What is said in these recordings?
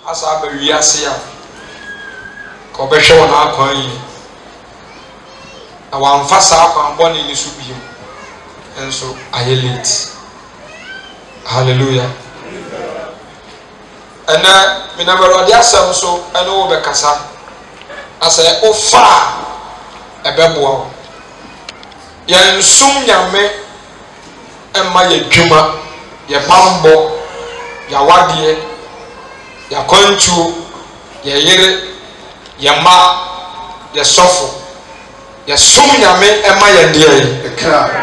Asa be wiase ya ko be hwe wona akwan yi na wamfa sa akwan bone ni so biem enso ayelit hallelujah ana mina merodi asem so ana wo be kasa asa ofa ebeboa ya nsum nyame emma ye dwuma ye bambo ya wadie ya kontu ya yere ya ma ya sofo ya sum nyame ema ya die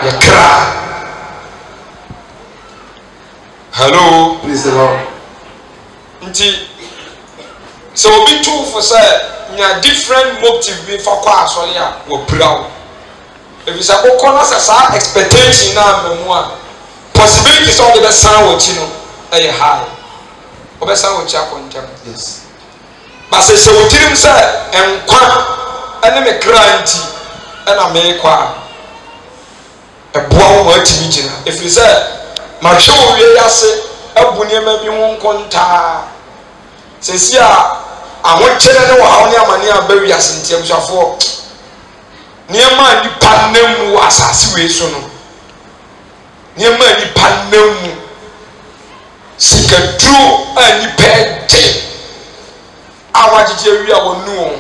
ya kra hello praise the Lord nti so obi tu for say nya different motive be for kwa asole a wo prawo if you say ko na sa expectation na memu a possibilities of the san wo chi no e high obesa wo cha kontem yes but se wo tirim se enkwa ene me kranti ena me kwa eboa wo atimi gina if you say ma hwe wo wie yase abu niema bi ho nkonta se si a ahokyere ne wo hawo ne amane aba wi yase ntiam swafo niema ni panemu asase we so no niema ni panemu sikadru ani pede awagije wi a wonu won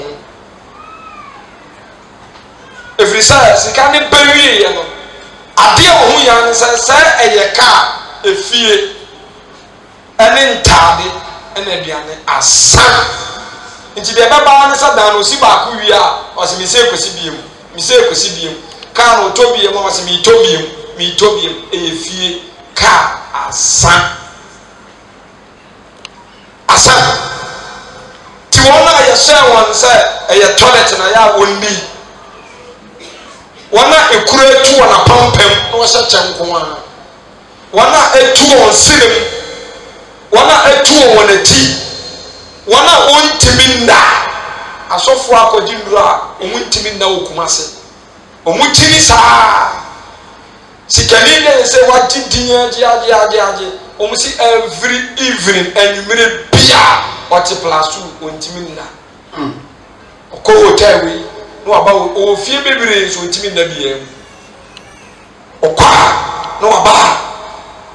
efrisa sika ne bawie ye no ade a wo ya ne se eye ka efie ene ntade ene aduane asa nti de baba ne sa dan no si ba ku wi a o se mi se kosi biem ka no to biem o se mi to biem efie ka asa ti wona ya share won say e toilet na ya wonni wona ekura etu wona pampam no wo sha chenko a wona etu won sirem wona etu won ati wona ontimi nda asofo akodi nduru a omuntimi nda okumase omutini saa sikani ne se wati dinya age omusi every evening enumere bia wati plasu ontimi nda ko hotel we no aba o fie bebere so ontimi nda bia okwa no aba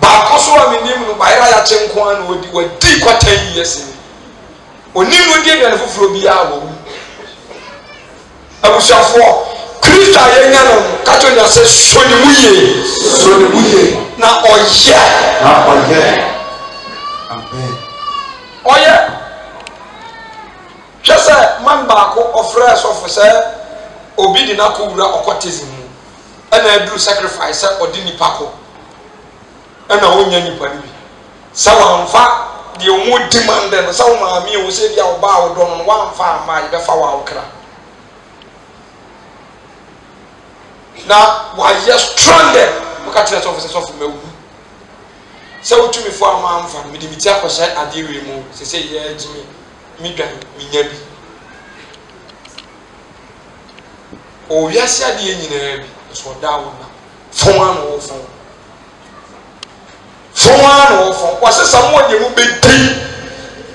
ba koso wa minim no bayira ya chenko an wadi kwata years oni no die bia foforo bia wo abusafo Kristo ayenya no kacho nya se soni muye na oye amen oye just man ba ko ofre so say obi di na ko wura okotezi mu ana aduru sacrifice odi nipa ko ana wonya nipa ni bi sawa mfa de omo demand no sawa ma mi o se dia oba o don no wa mfa ma ye be fa wa okra na why you stranded because that officer of me so to me for am fa me di bitia ko sha ade we mu se se ye jimi mi dwan mi nya bi o wiase ade nyina bi so da wo na fon an wo fon wa se samo de mu be di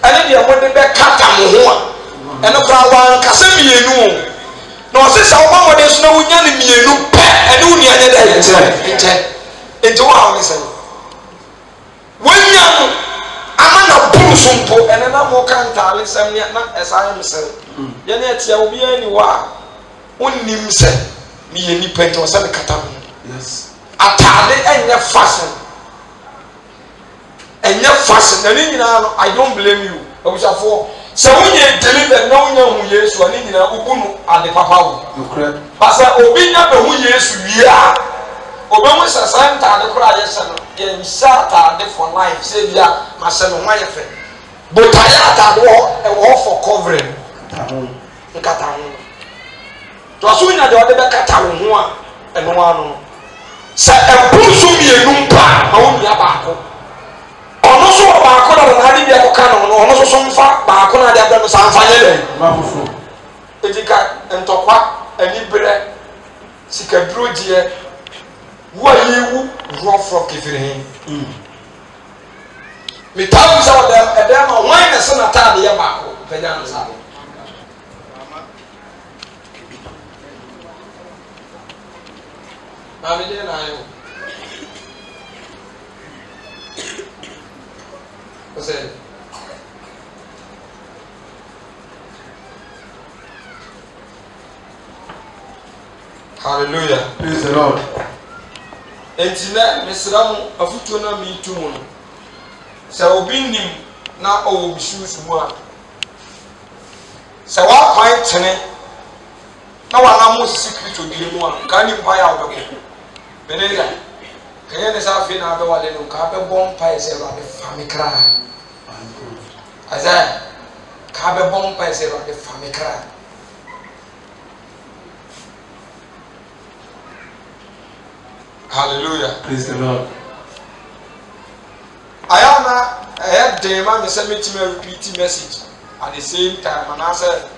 ane de mo de be kata mo ho a ene kwa wa nkasa mienu na ɔse sɛ ɔma wɔde so na wonya ne mmienu pɛ ɛne wo nua nyɛ dɛ nkyɛn nti wo a wo ne sɛ wonya no ama na buru so mpo ɛne na mo ka ntaale sɛm na ɛsa yɛ mesɛ yɛne ɛteɛ obiara ni hɔ a wonnim sɛ meyɛ nipa nti ɔsɛ mekata ho ataade ɛnyɛ fashion na ne nyinaa no I don't blame you abusuafoɔ sɛ wonyɛ deliver na wonya hu Yesu a ne nyinaa wobu no ade papa wo pasa obi nya bɛhu Yesu wie a obɛhu sɛ saa ntaade koraa yɛhyɛ no yɛnhyɛ ataade for life sɛ bi a mahyɛ no ho ayɛ fɛ botaeɛ ataade ɛwɔ for covering nkata ho to aso nya deɛ ɔde bɛkata wo ho a ɛno ano sɛ ɛboro so mmienu mpa na wo nua baako ɔno so wɔ baako na ɔno ade bi akɔka no ɔno so mfa baako na ade abɛ no saa mfa nyɛ dɛ ɛdika ntɔkwa aniberɛ sikaduro gyeɛ wo a yɛwu rɔfrɔ kefiri he metawo sɛ ɛdɛm a wɔn na sɛ n'ataade yɛ baako pɛgya no saa maame deɛ na ayɛ wo ɔsɛ hallelujah praise the Lord enti na mesra mo afutuo na me tu mu no sɛ obi nim na ɔwɔ bisusu mu a sɛ wakwan tene na wana mo secret obi mu a ka ni mpa ya ɔbɛko benega kanyɛ ne sa afi na abɛwale no ka bɛbɔ mpa ɛsɛ ba de fami kra azɛ ka bɛbɔ mpa ɛsɛ ba de fami kra hallelujah praise the Lord ayana den ma me say metima repeat message at the same time and I said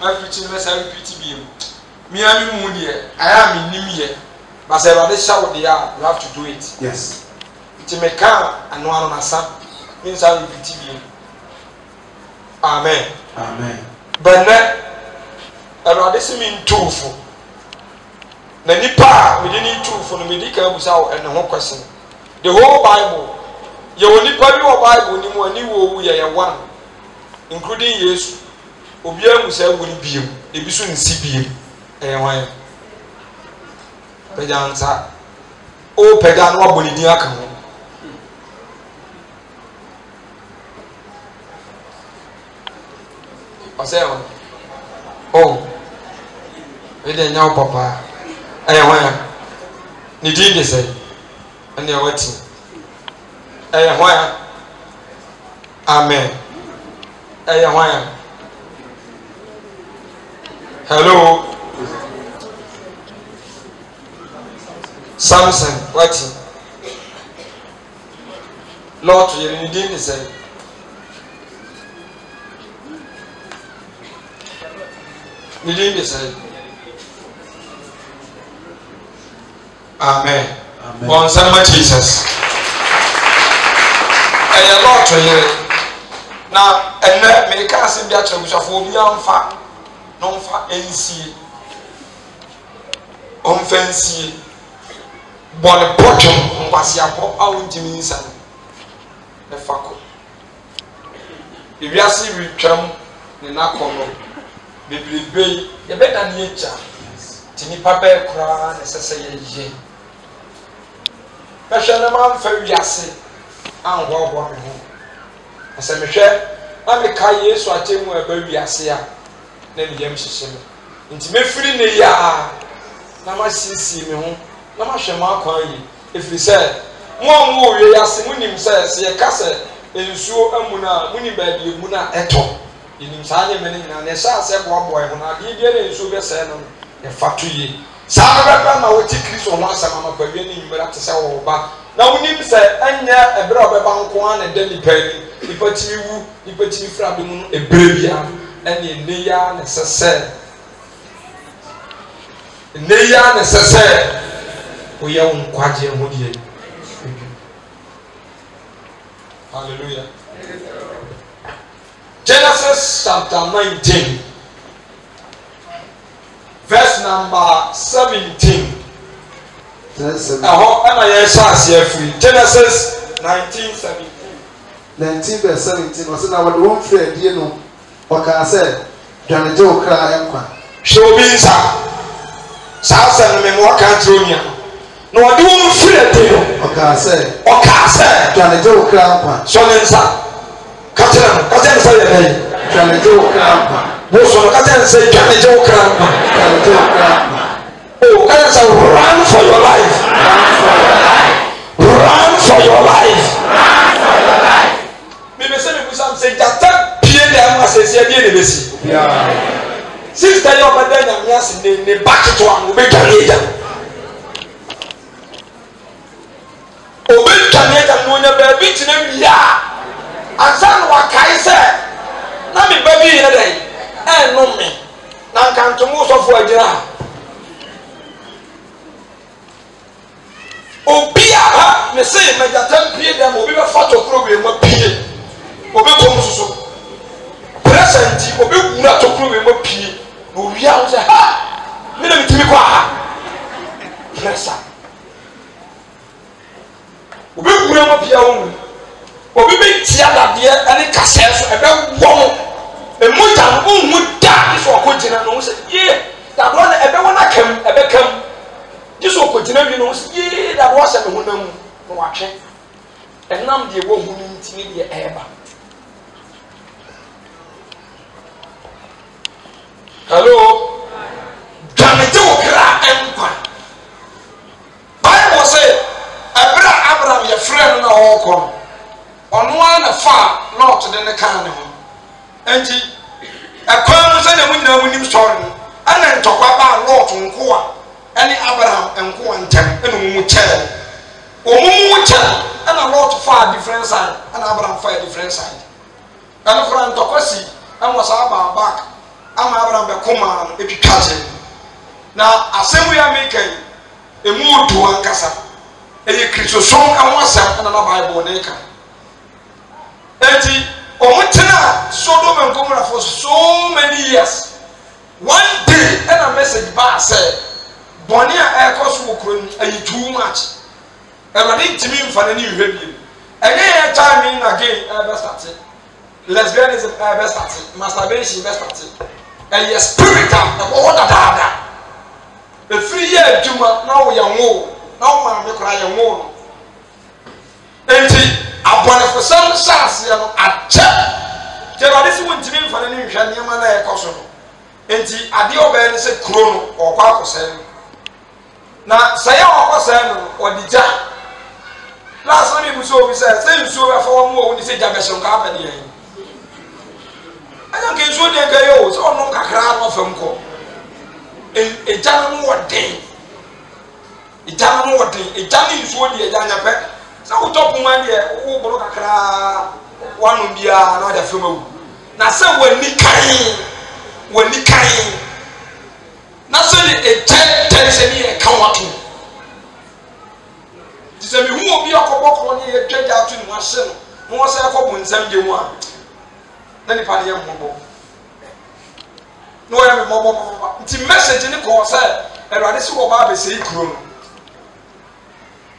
my preaching message repeat bi me ami mu de aya me nim ye but say ba de shout there you have to do it yes it me can anu anu na sa means I repeat bi amen but na erade se me ntofo na nipa me de ni ntofo no me di ka busa wo ene ho question the whole Bible ye woni pa bi wo Bible ni mu ani wo wu ye one including Yesu obi amu say wo ni biem e bi so nsi biem wan pejansa o pejan wa boni din aka ho ɔsɛ oh we de nya papa wan ni din de say ene wati wan amen wan hello Samson wati Lord you ni din de say ni din de say amen bon sanma Jesus Lord to hear na enne me ka asem bi akyerɛ busafo obi amfa no mfa ensie omfa ensie bɔne bɔtwom nkwasiapɔ a wontimi nsa ne fako ewiase retwam ne nakɔno bebrebe yɛbɛda ne agya ti nipa bɛɛ koraa ne sɛ sɛ yɛyɛ bɛhwɛ ne mamfa wiase anhoahoa me ho asɛ mehwɛ na meka Yesu akyɛ mu ɛba wiase a na ne yam hyehyɛ me nti mefiri ne yaa na masiesie me ho na mahwɛ mo akwan yi ɛfiri sɛ mo a mo wie ase monim sɛ sɛ yɛka sɛ nsuo amu no a monim baabi emu no a ɛtɔ yɛnim saa nneɛma no nyinaa na ɛhyɛ asɛ boaboa ho na adeɛ biara nsuo bɛsɛe no yɛfa to yie saa no bɛbɛ ma wɔte Kristo ho asɛm amapawie ne nwummerɛ te sɛ wɔ ba na wonim sɛ ɛnyɛ ɛberɛ a ɔbɛba nko a na ɛda nipa ani nipa tumi wu nipa tumi firi ade mu no ɛberɛ bia ɛne ɛnɛ yi a ne sɛ sɛ ɛnɛ yi a ne sɛ sɛ woyɛ wo nkwagye ho deɛ hallelujah Genesis chapter 19 number 17. Genesis Genesis 19:17. 19 verse 17. Was na what one friend you know. Waka say, "Dwane je okra enkwa." Show me sa. Sa me mo ka tronia. No wode one friend you know. Waka say, "Dwane je okra enkwa." So nensa. Katena say ye dey. Dwane je okra enkwa. Bo so katena say dwane je okra enkwa. Dwane je okra enkwa. Oh, can say run for your life. Run for your life. Me say me kusam say jata pie dem asese bi ne besi. Yeah. Sister yo bada na me ase ne back to am obetwane eja. Obetwane eja no nya ba bi tine wia. Ansan wa kai se na me ba bi ye dai. No me. Na nkantomo so fo agira. Obia me say me jata pie dem obi be photo program ma pie. Obi kom susu present obi wura tokuro we mo pie no wia wo say ha me na mitimi kwa ha pressa obi wura mo pie wo obi be tia dade ani kase so ebe wo mo e mo jam wo mu da so ko gina no say ye da do na ebe wona kam ebe kam di so ko gina bi no say ye da do say me ho na mu no wa twe enam de wo hu ni ntimi de eba. Hello. Dwane je okra enkwa. Bible say Abraham your friend na okon. Ono ana fa Lot de ne kan ne ho. Enti akwan no say na munyina munim story no. Ana ntokwa ba Lot nko a ene Abraham enko ntem ene mu kyere. Omumu kyere ana Lot fa different side ana Abraham fa different side. Ana fra ntokwasi amwa sa ba back. Ama Abraham be koma epitwaje na asemu ya mekan emu odu ankasa eye kristosom anwasam na Bible na eka enti omutena Sodom and Gomorrah for so many years. One day and a message ba say bonia e koso wokron ayi too much everybody timi mfa ni hwe bi enye time in again ever started lesbianism ever started masturbation ever started and your spirit and all that. The 3 year juma now we are more. Now man we cry more. Enti abone for some chance you know ache. Tell this one to me for any hwan yama na e koso no. Enti ade oba ni se kuro no okwa akosem. Na saya okosem no odija. Last time we saw we say nsuo be for one more we say jabeshon ka ba de yin. Anya ke nsuo de ga yo so no kakra no fam ko. Ejana no woden. Ejana no woden. Ejana nsuo de ejana pe. Sa wo top man de wo boro kakra wanu bia na da fam awu. Na se wani kan. Na se de ejen se ni e kan watu. Ti se mi hu obi akobokro ni e twaja atu ni wahye no. Mo wo se akobo nsam de mu a. Na ni pa de mmobo. No ya me mmobo. Nti message ni ko say Erade se wo ba be sei kuro no.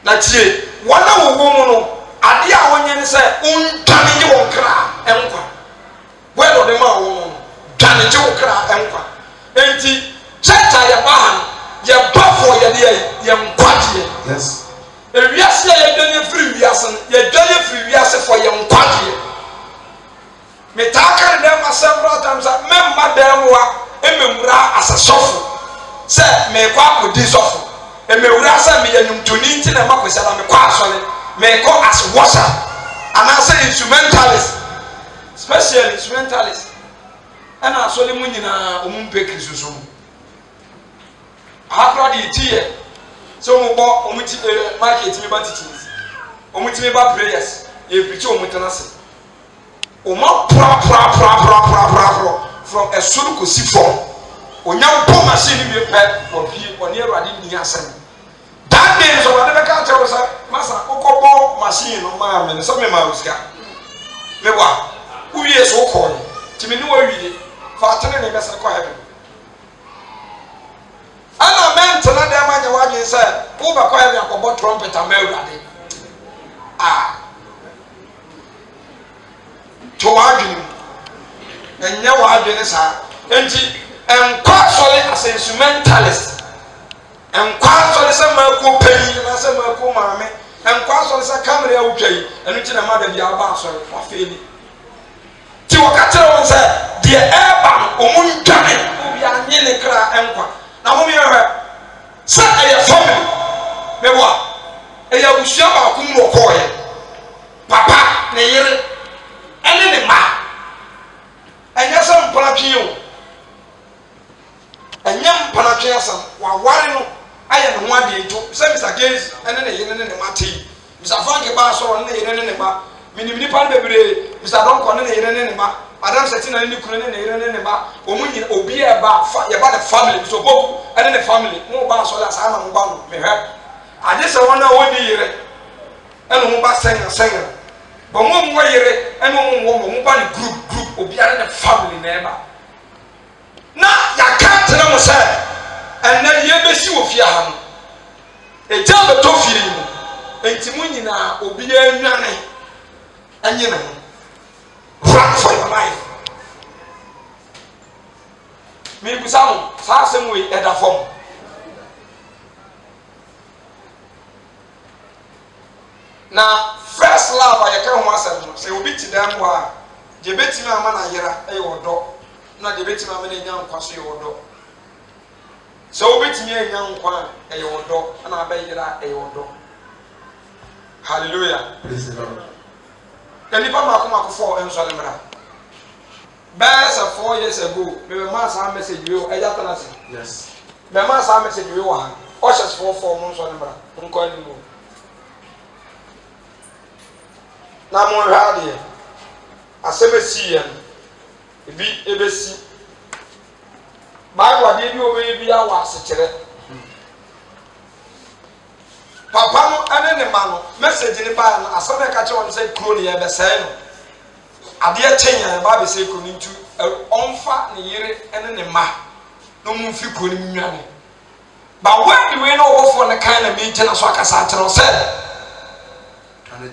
Na tie wana wo mu no ade a wonye ni say untane je won kra enkwa. Where do ma wo no dane je wo kra enkwa. Enti church ya bahan ya bafo ya de ya nkwadie. Yes. Ewiase ya dane free wiase ya dane free wiase for ya nkwadie. Me taka dem several times memma dem wa emewura asasofo se me kwa akodi sofo emewura se me yanyumtoni nti na makwesala me kwa asole me ko as washer and I say instrumentalist special instrumentalist ana asole mu nyina omumpe krisuso akra de tie so mo bo omuti market me ba teachings omuti me ba prayers e preach omutana se Oma pra from a suru kosi form. Onya po machine bi pe opie oni Erade ni asem. That day so what the can tell say masa okobo machine no ma me so me ma usika. Me wa uwie so ko ti me ni wa wie fa tene ne besa ko heaven. Who ba kwa ya ko trumpet amewurade to wadwene enye wadwene sa enti enkwa sole as instrumentalist enkwa sole se mako pani na se mako maame enkwa sole se camera awutwai enu ti na mada bia ba sole wa feli ti wakatira won se de eba omuntwane obi anye ne kra enkwa na mo me hwe se eye family mewa eye abusua ba ku mo koye papa ne yere ene ne ma enye se mplatwe o enye mplatwe asam wa ware no aye ne ho ade eto se Mr. Gaze ene ne yere ne mate Mr. Frank ba so ne yere ne ma minimini pan bebre Mr. Don Kone ne yere ne ma Adam Setina ne kunu ne yere ne ma omunyi obi e ba ye ba the family so boku ene ne family mo ba so la sa na mo ba no me hwe ade se wona woni yere ene mo ba senga bo mo yere ene mo ba ne group obi are the family na eba na ya ka tena mo se ene ye besi wo fie ha no e ja beto fie ni enti mo nyina obi anwane anye na run for your life me busamu sa semwe eda form na first love ayeka ho asem no se obi ti dan ho a je betimi ama na yera e yodo na je betimi ama na nya nkwaso yodo se obi ti nya nkwa e yodo na aba yera e yodo hallelujah praise the Lord. Can you come back for and Salimra? Bears 4 years ago, we were mass our message you, yes. The mass our message you are ushers for 4 months on Salimra. Don't call him. Now, more rally. I say, see, and be a see. By what did you be our secretary? Papa no ane ne ma no message ni ba na asabe ka che won say kro ne ye be say no ade a chenya ba be say kro ni ntu onfa ne yire ene ne ma no mu fi kro ni nwane ba when the way no go for the kind of meeting so akasa atero say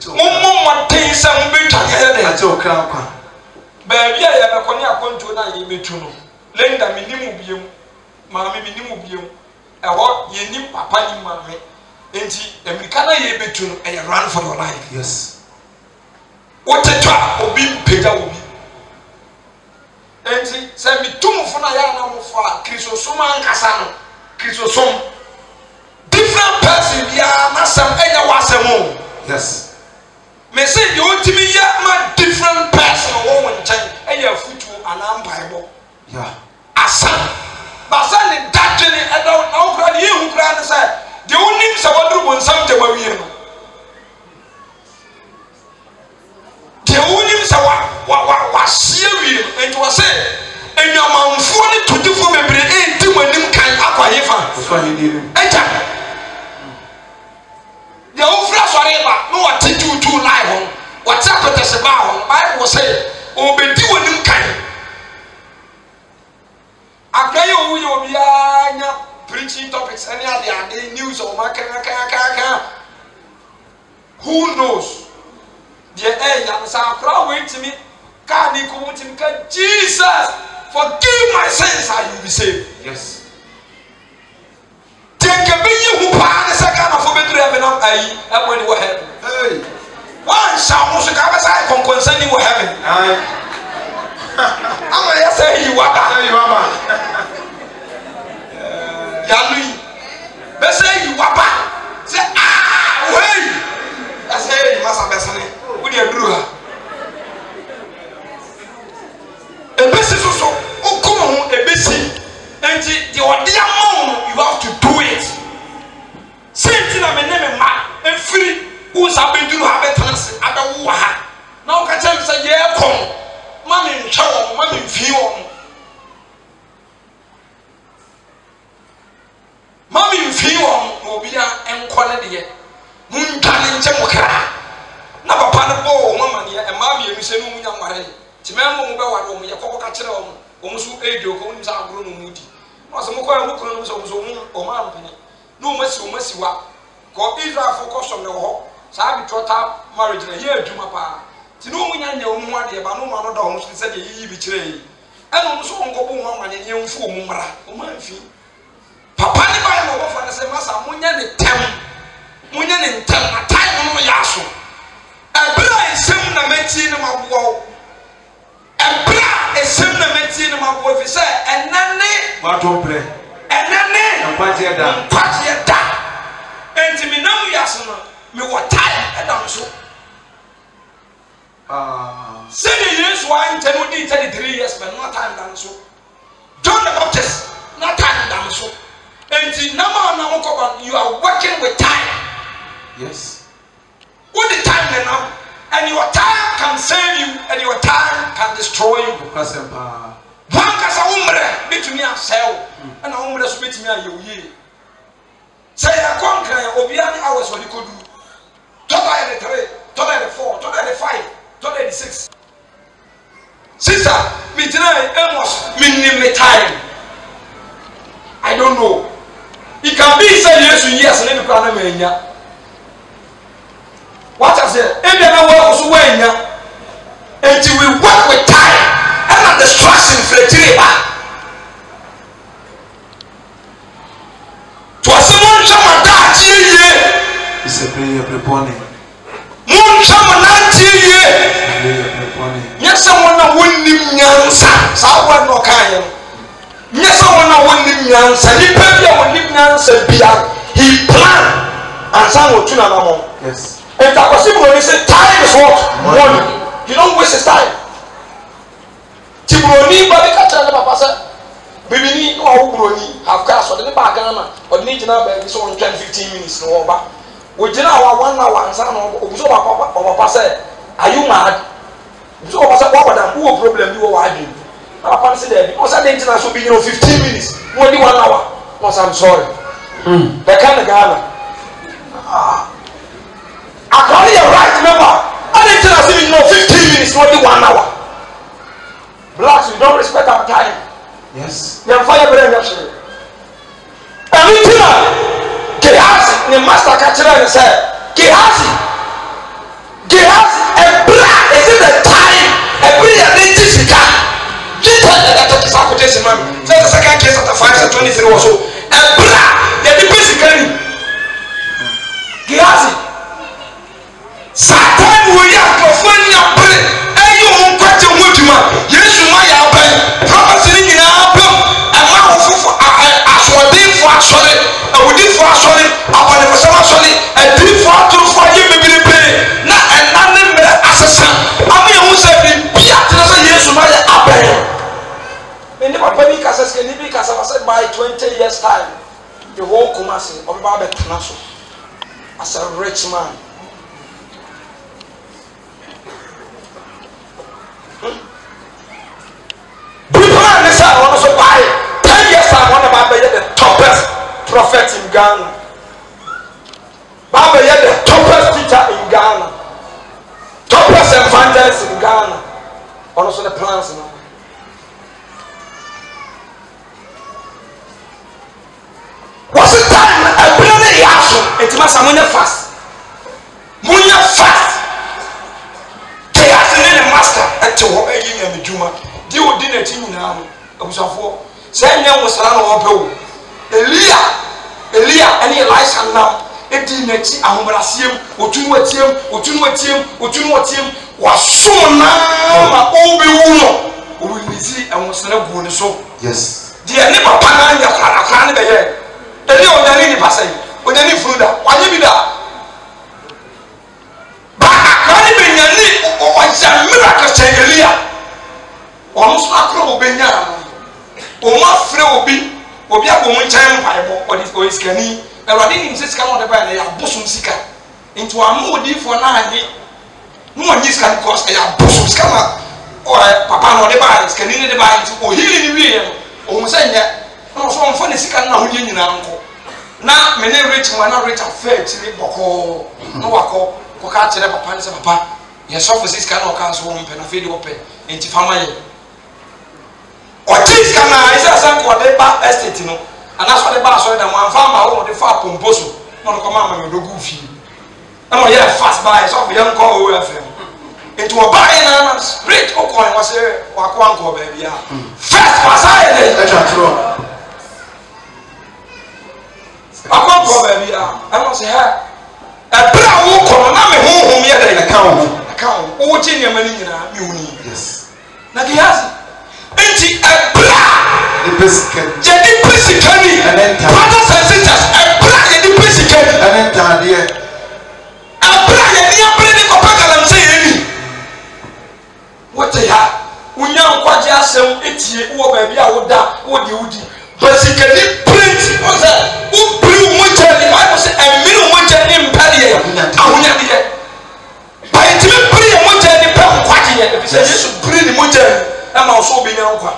mo ten say mo be twa ye de ate okra kwa ba bia ye be koni akonto na ye metu no lenda minimu biem maame minimu biem e ho ye ni papa ni maame enti Americana ye betu no e run for your life. Yes. What a trap obi pega obi. Enti se mi tumu funa ya na mo fa Kristosom ankasa no. Kristosom different person bia na sam enya wasem. Yes. Me say you ultimi ya ma different person wo won chan enya futu anam bible. Yeah. Asa. Basa ni dadwe ni edo na okra ni hu kra ne say the only Sawadru Bonsam Tamawian. The only Sawa was serious and was said, and your mount 40 to from every 8 when you can aqua. That's why he did it. The old flash whatever, no, I take you to live on. What's up with the Sabah? I will say, oh, be doing him kind. I pray you will be preaching topics, any other news or who knows? The end, I'm crowd wait to me. God, Jesus, forgive my sins, I will be saved. Yes. Take a bit who part the second of a heaven of I when you heaven. Hey, one shall also come aside from concerning what heaven. I'm going to say you are. Yalui, they say you wapa. Say wait. I say you must have been with your brewer. A business also, oh come on, a business. And the idea you have to do it. Same thing I name man and free. Who's have been doing have a chance at the war. Now can tell me say yeah come. Mommy chow, mommy feel. Mami mfi won obia enkole de muntane nche mokra na papa ne bo mama ne e ma bia mi se no munya nware ti me mo be wade mo ye kokko ka kire o so edio ko nim sa agro no mudi no so mo ko mo kro no so o ma mpini no o masi wa ko Israel focus on the ho sa bi total marriage na here adwuma pa ti no munya nya omu ade ba no ma no da ho so se de yi bi kire yi eno no so nkobo ho amane ye mfu omu mra o ma mfi papa ni ba mo fa na se masa munya ne tem munya ne tem na time no ya so ebra esem na meti ne maboa ebra esem na meti ne maboa fi se enane ma to pre enane mpatie da enti me nam yaso no me wo time edam so say the years why in 33 years but no time dam so John the Baptist no time dam so enti nama na won you are working with time. Yes, with the time now and your time can save you and your time can destroy you because one kasa umre betumi asel and umre so betumi ayewie say ya konkran obiani hours woni kodu today the 3 today the 4 today the 5 today the 6 sister me tonight amos me time I don't know it can be say yes and me kwa na manya what I say if you know work so wenya until we work with time and not distraction fletiriba to someone chama da tie is a prayer preponing mun chama na tie nya someone na wonnim nyansa sa wa no kan nya someone na wonnim nyansa ni pa bia wonnim nyansa bia he plan and some wo tuna na mo yes. And that was simple. He said, time is what? Money. You don't waste his time. Tibroni, but the catcher never pass it. Baby, or Broni, have cast or the bagana, or need to know by this one 10-15 minutes. No over. We did our 1 hour and some of our pass. Are you mad? So, what's up? What problem you are doing? Our pass there because I didn't know 15 minutes. Only 1 hour. Because I'm sorry. The kind of Ghana. According to your right member, I didn't tell us even 15 minutes, only 1 hour. Blacks, we don't respect our time. Yes. They are fire brain actually. Everything Gehazi, the master catcher and said, Gehazi, a black is it the time, a brilliant identity. You tell that is our quotation, man. Say the second case of the 523 or so. A black, the basically Gehazi. Satan will have to find your brain. And you won't quite a woodman. Yes, you might have been promising in our book. And now for as we did for actually, and we did for actually, upon the for actually, and did for you, maybe the pay. Not and nothing but assassin. I mean, who said the Piatas, yes, you might have been. In the Baby Casas, can be Casa said by 20 years' time, the whole Kumasi of Babet Nassau as a rich man. I want to buy 10 years. I want to buy the toppest prophet in Ghana. Baba, the toppest teacher in Ghana, toppest evangelist in Ghana. Also the plans now. What's the time? I bring the reaction. It must have been fast. Munya fast. They are the master at the Juma. You didn't think now. Abusafo say nya musala no opewo Elia and Elisha now edi nachi ahomrasiem otunu atiem wasona ma obewu no obinisi ahosana gu ne so yes de ne papa na nya kra ne beye Elia odani ni pasai odani fruda wanye bi da ba akani be nyani o miracle say Elia ono so akro obenya Oma frɛ obi abɔ mu nkyɛn mpaebɔ ɔde iskani awurade nim sɛ sika no ɔde baa na yɛ abosom sika nti wama odiifoɔ no anye no ɔnye sika no because ɛyɛ abosom sika ma papa no ɔde baa iskani no de baa nti ɔhiri no wieɛ no ɔhu sɛ nyɛ na ɔso ɔmfa ne sika no na ahodeɛ nyinaa nkɔ na mene rich ma na rich afɛ akyiri bɔkɔɔ na wakɔ kɔka kyerɛ papa no sɛ papa yɛsɔfo sɛ sika no ɔka nso wɔ mpɛ na afei de wɔpɛ nti fama yɛ Otis kana isa san ko de ba estate no ana so de ba so de mo anfa ma wo de fa pomposo no come am do go fi e mo ye fast buy so we yan call OFM into a buy na straight o coin was wa ko anko ba bia first pass I dey akwa ko ba bia I must say ha e bra wo ko na me honhom ye dey account o ji ne mani nyina mi uni yes na ke yasi enti e bra the basic je di basically brothers and sisters e bra je di basically and then there e bra je ni apre ni ko pagalam say eni what ya unya nkwaje asem etie wo ba bia wo da wo di wudi basically print o say wo bring mo jani I say e mi no mo jani mpade ahunya de by the bring mo jani pe nkwaje ye e say Jesus bring mo jani e ma so obi nya nkwa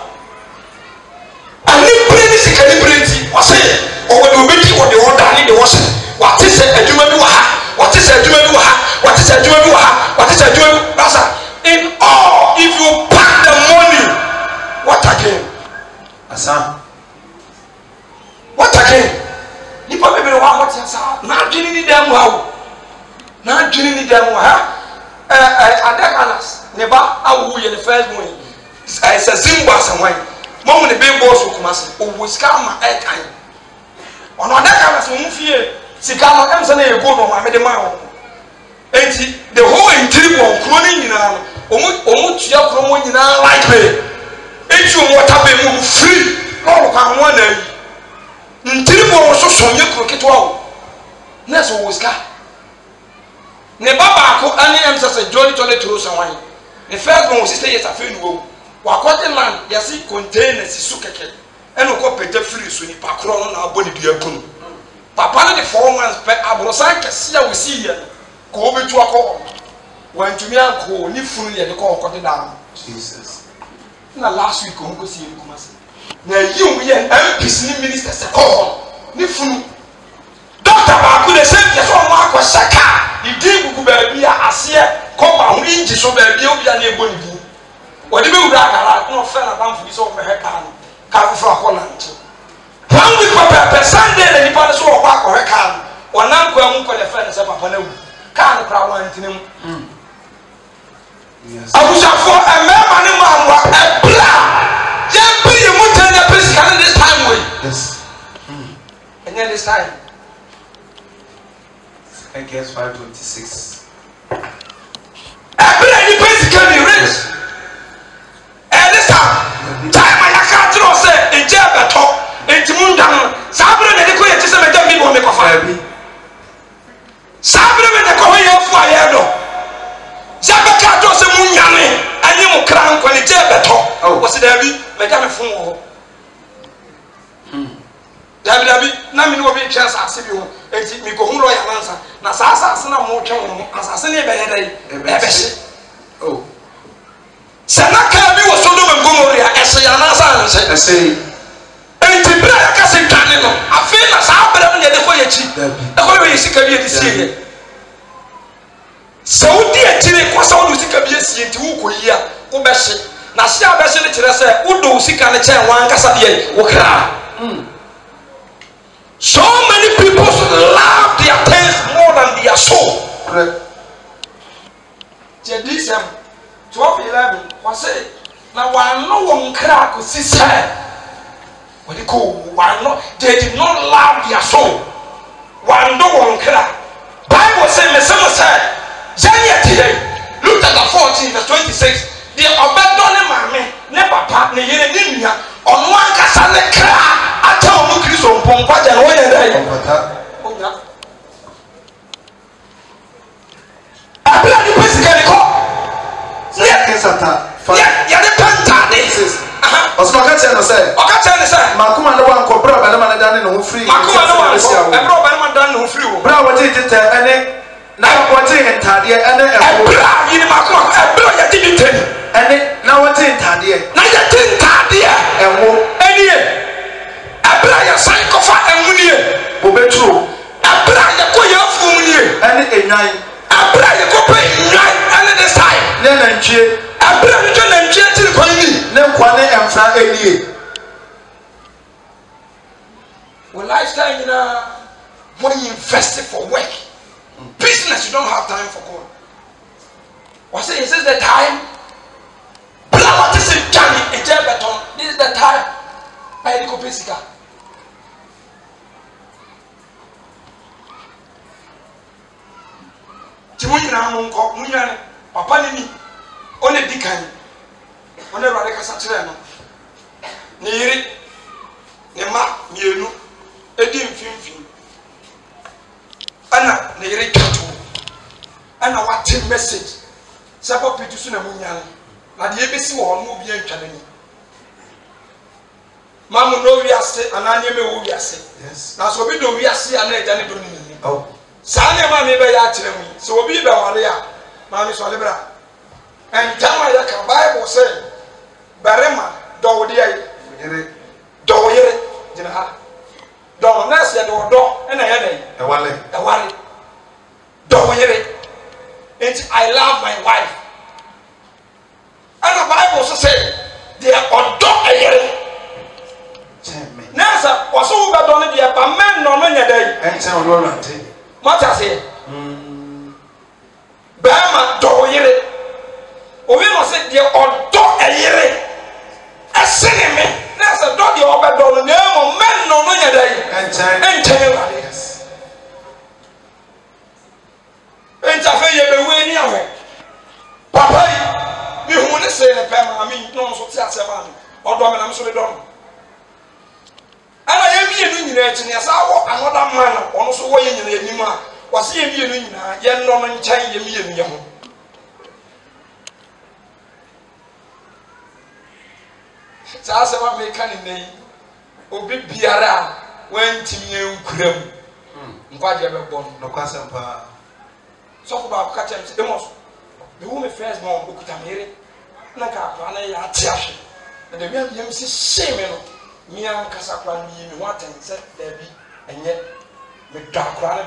ani bring sikali bring o say o we obi di o de order ni de wo say what is adwuma bi wa ha what is adwuma bi wa ha what is adwuma bi wa ha what is adwuma brother in all if you pack the money what again asa what again you probably be one what asa na dwini ni dem ha na dwini ni dem ha adakanas ne ba awu ye the first morning I say zimba sanwan mo ne be boss kuma se owo sika ma e kan ono adakanas mo fie sika no em se na ye go no ma me de ma wo enti the whole entry won kro ni nyina omu tua kro mo nyina like me enti omu water be mu free no kwa ho na yi ntiri mo so so nye kro ketwa wo na so wo sika ne baba ko ani em se jolly jolly tro sanwan the first one was 6 years afi nu wo wakote land yasi container sisu keke eno ko pete free so ni pakro no na aboni dua kunu papa no the 4 months pe abrosan kese a wo si ye ko obetu akọ wantumi anko ni funu ye de ko okode da Jesus na last week ko si ye kuma se na yi o ye MPs ni minister se ko ni funu doctor ba ku de same so mo akọ saka idi gugu ba bia ase ko ba hu inji so ba bia obi na ebo ni bu wodi be wura akara no fe na banfu bi so mo he ka no ka fu akọ na nche one week papa Sunday le ni pa so ko akọ he ka no onan ko amu ko de fe na se papa na wu kan kra wantinem yes abusafo emema ne mamwa ebla je bi mu tanya physical this time way yes and this time Ks 526 ebla ni physically rich and this time I can't throw say eje beto entimu ndan sabre ne de ko ye tse me dem bi wo me ko fa bi sabre me de ko ye fu aye do zabeka to se mu nyane anyi mu kran ko ne je beto wo se da bi me ja me fun wo dabi na me no bi chance ase bi ho enti mi ko hu lo ya mansa na sa na mo twen wo asase ne be ye dai e be hye oh sanaka bi wo Sodom and Gomorrah ese ya na sa nse ese enti bra ya ka se twane no afi na sa bra ne de ko ye chi e ko ye sika bi e sie ye Saudi etire ko Saudi sika bi e sie enti wo ko yi a wo be hye na se a be hye ne kire se wo do sika ne chen wan kasa de wo kra so many people love their things more than their soul jedisem 12:11 was say na wan no won kra ko sisa what ko wan no they did not love their soul wan no won kra Bible say me say January Luke 14 verse 26 the obedo ne mame ne papa ne yere ne nua ono ankasa ne kra ata omu Kristo mpompa je no ye dai onya abla di basically ko ne sata ya de panta de Oso ka tell no say makuma no wan ko bra ba na man dan no free makuma no wan ko e bra ba na man dan no free wo bra wo tete ene na wo tete entade ene e bra yini makuma e bra ya tete ene na wo tete entade na ya tete entade e wo eni e bra ya san ko fa enwunie obetro bra ya ko ya funie ene enwan bra ya ko pe enwan ene this time ne na ntwie abra ni jo na ntwie tiri ko ni ne kwa ne emfra enie wo lifestyle ina When you invest it for work, business, you don't have time for God. What say? Is this the time? What is it, Johnny? This is the time. I go physical. Timunyina munko, munyane, papa nini, one dikani, one radika satireno, niri, nema, mienu, edi mfimfim, ana niri katu, ana wati message, sabo pitu na munyane, na di ebesi wo mu bi antwadeni. Mamu no wiase, ananye me wo wiase. Yes. Na so bi do wiase ana eja ne do ni. Oh. Sane ma me be ya kire mu. So obi be ware a, ma me so lebra. And tama ya ka Bible say, barema do de ai. Do yere jina ha. Do na se do na ya dai. E wale. Do yere. And I love my wife. And the Bible say they are do yere. Nasa waso ba do ne dia ba men no no nya dai. Enche olorante. Mata se. Ba ma do yere. Obi no se dia odo eyere. Asene me. Nasa do dia oba do ne mo men no no nya dai. Enche ba. Encha fe ye be we ni awe. Papa yi mi hu ne se ne pe ma mi no so ti asema mi. Odo me na me so le do. Ana ye mienu nyina echi ne asa wo another man ono so wo ye nyina enima wase ye mienu nyina ye no no nchan ye mienu ye ho sa se ma me kan nei obi biara wantim ye nkuram nkwaje be bon no kwasem pa so ko ba ka chem se emos the woman first born okuta mere na ka kwa na ya tiahwe na de bia bia msi shame no Mian Casaplan, me what and said Debbie, and yet the dark run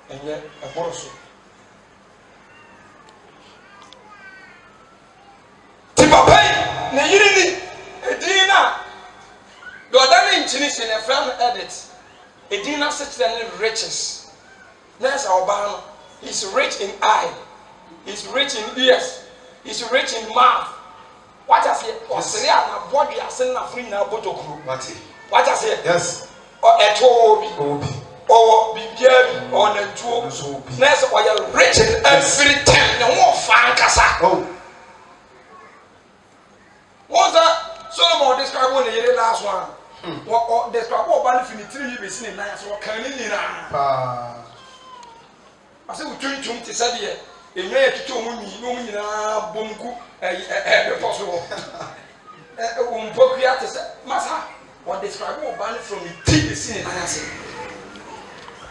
and yet a boroso. Tipapay, Nayini, a dinner. Dodani in Chinis in a family edit. A dinner such than riches. That's our banner. He's rich in eye, he's rich in ears, he's rich in mouth. What I say, Australia na body asen na free na botokru. What I say? Yes. Or etobi. Or bibiabi or netuo. Ness or you rich in everything. No more fan kasa. Oh. What's that? Solomon describe one the last one. What describe what band fini 3 years in nice or can in I say we turn to say here. In your to no bunku possible. Massa, what describe more band from the TV scene and I say,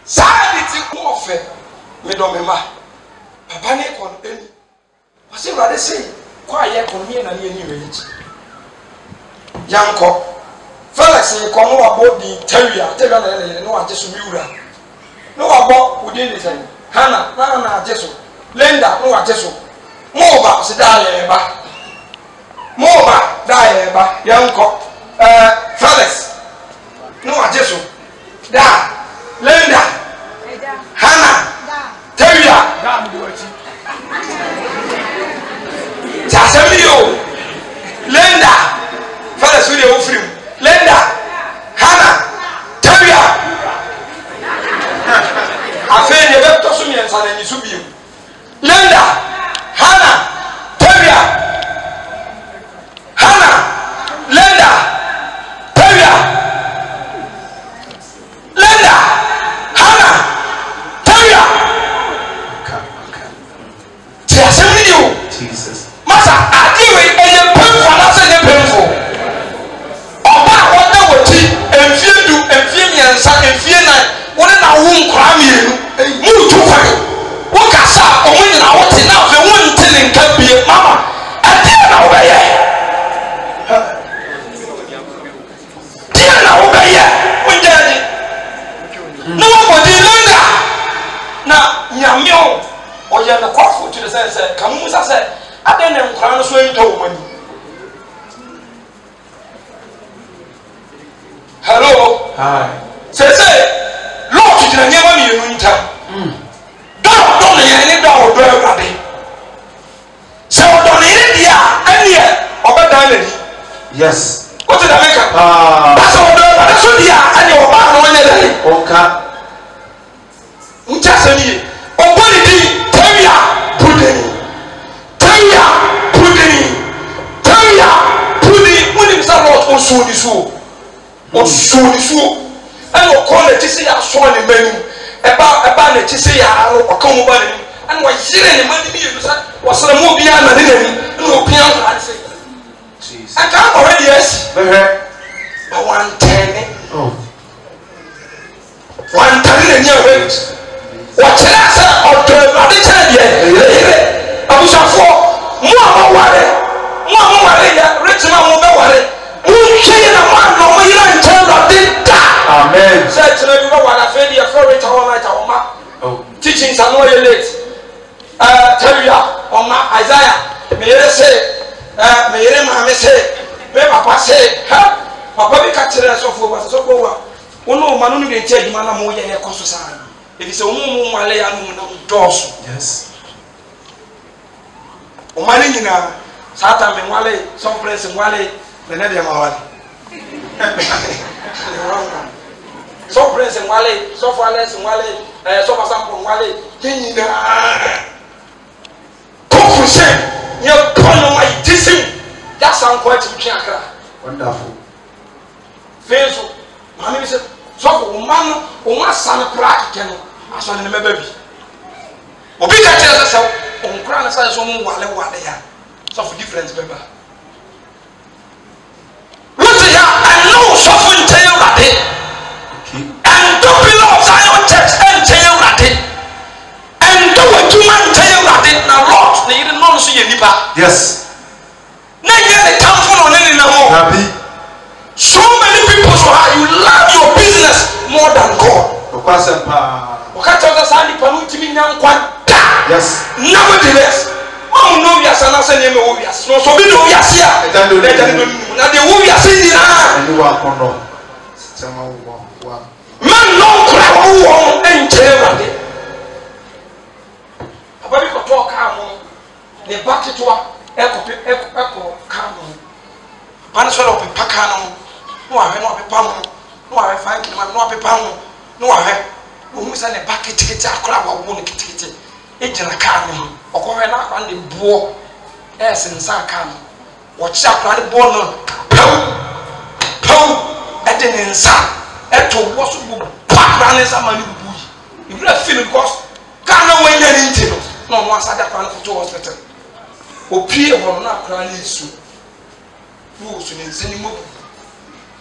Side warfare, Medomema, Papa Necon, any. What's it rather say? Quiet, come here and near village. Young cock, fellas, you come about the terrier, no, I just mura. No, about within the time. Hannah, Nana, Jesu. Lenda no wajeso moba se dae ba moba dae ba yanko Felix no wajeso da Lenda Hana Teria da mu wachi Chasemio Lenda Felix we dey ofrim Lenda Hana Teria afen ye be to so mi ensa na ni so bi Lenda, Hannah, Teria, Hannah, Lenda, Teria, Lenda, Hannah, Teria. Jesus. Master, I do it and you pay for nothing painful. Oba, what the would and fear do and fear me and suck and fear night. What in our womb cram you? Move too far. What can stop or win our tin out the one telling can be a mama? I didn't know where you didn't know where you when daddy. No one did Lenda. Now, Yamio or Yana Quafford to the sense, Camusa said, I didn't crown swing to money. Hello, hi. Say, gyina nyɛma mmienu ntam dɔ ɔdɔ ne yɛn ne dɔ ɔdɔ awurade sɛ ɔdɔ ne yɛn deɛ a ɛneɛ ɔbɛdan n'ani yes wote da meka basɛ ɔdɔ awurade so deɛ a ɛneɛ ɔbaa na ɔnyɛ dɛn ɔnka nkyɛ sɛ ne ye ɔbɔ ne din tawia pudeni tawia pudeni tawia pudeni wonim sɛ lɔt ɔsuo ne suo ɔsuo ne suo ɛna ɔkɔ n'akyi sɛ yɛasɔ ne m'anim ɛba n'akyi sɛ yɛara no ɔka mu ba n'anim ɛna wɔyere ne m'anim yɛnu sɛ wɔsrɛ mu obiara na ne n'anim ɛna opia nkora sɛ ɛnka akɔhwɛ deɛ asi ba wantɛne wantane n'ani ahwɛ wɔkyerɛ sɛ ɔdɔ awurade kyerɛ deɛ yɛyere abusuafoɔ mo a moware yɛ rekyema mo bɛware monhwɛ yɛ na moanɔ mo yera nkyɛn awurade da amen sɛ kyerɛ bi bɛware afei deɛ fɛ reta hɔ night a ɔma teachings ano ɔyɛ late tawia ɔma Isaiah meyere se meyere maame se me papa se papa bi ka kyerɛ sɔfoɔ ba sɔfoɔ wa wono ɔma no no de nti adwuma na moyɛ yɛkɔ so saa if it's a woman wale ya no dɔɔso yes o mani nyina satan me wale some friends wale me na dem wale some friends wale so wale so pastor wale nyina confuse ye pono wa disim ya san ko ati twa akra wonderful fezo mami se so ko man o ma san kra keke no aso ne meba bi obi ka kyerɛ sɛ onkura na sɛ so mu wale ya so for difference beba wote ya ano so for nkyɛn awurade and the pillar of Zion church nkyɛn awurade and the wadwuma nkyɛn awurade na Lord na yire no so yɛ nipa yes na yɛ ne tamfo no ne na ho so many people so how you love your business more than God okata za sani panu timi nyankwa da yes nevertheless ma no wi asa na se ne me wo wi asa no so bi no wi asa a na de wo wi asa ni na ani wa kono sema wa man no kra wo enche wade papa bi ko to ka mo ne baketwa eko ka mo pan so lo pe paka no no ahwe no pepa mo no ahwe fan ki no pepa mo no ahwe o musa ne ba kitikiti akora wa wo ne kitikiti ejina ka ne okohwe na akwa ne buo esensa ka no wo chi akora ne buo no pau ede ne nsa eto wo so bu akora ne nsa mani bu yi ibra feel because ka na wanya ne nti no no asa da akora ne to hospital opie ho na akora ne su wo su ne nsa ni mo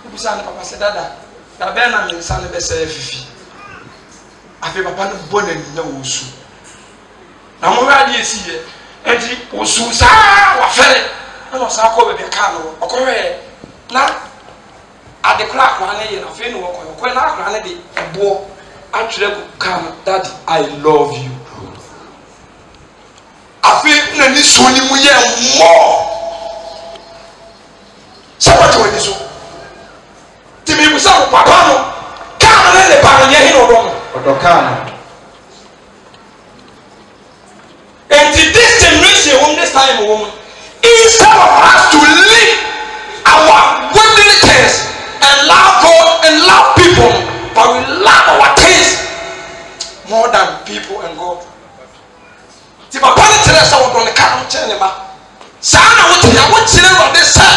bu sa ne papa se dada da be na ne nsa ne be se fifi afi papa no bona ni na wosu na mo ga die si ye enti wosu saa wa fere na sa ko be ka no okohwe na ade kra kra na ye na fe no okohwe na kra na de ebo atwere ku ka no daddy I love you afi na ni so ni mu ye mo sabati wani so timi busa papa no ka na le pa ye hin odo Odokana. And this generation, this time, woman, instead of us to live our worldly things and love God and love people, but we love our things more than people and God. The Papa Teresa was on the car cinema. Sana would tell what children of this son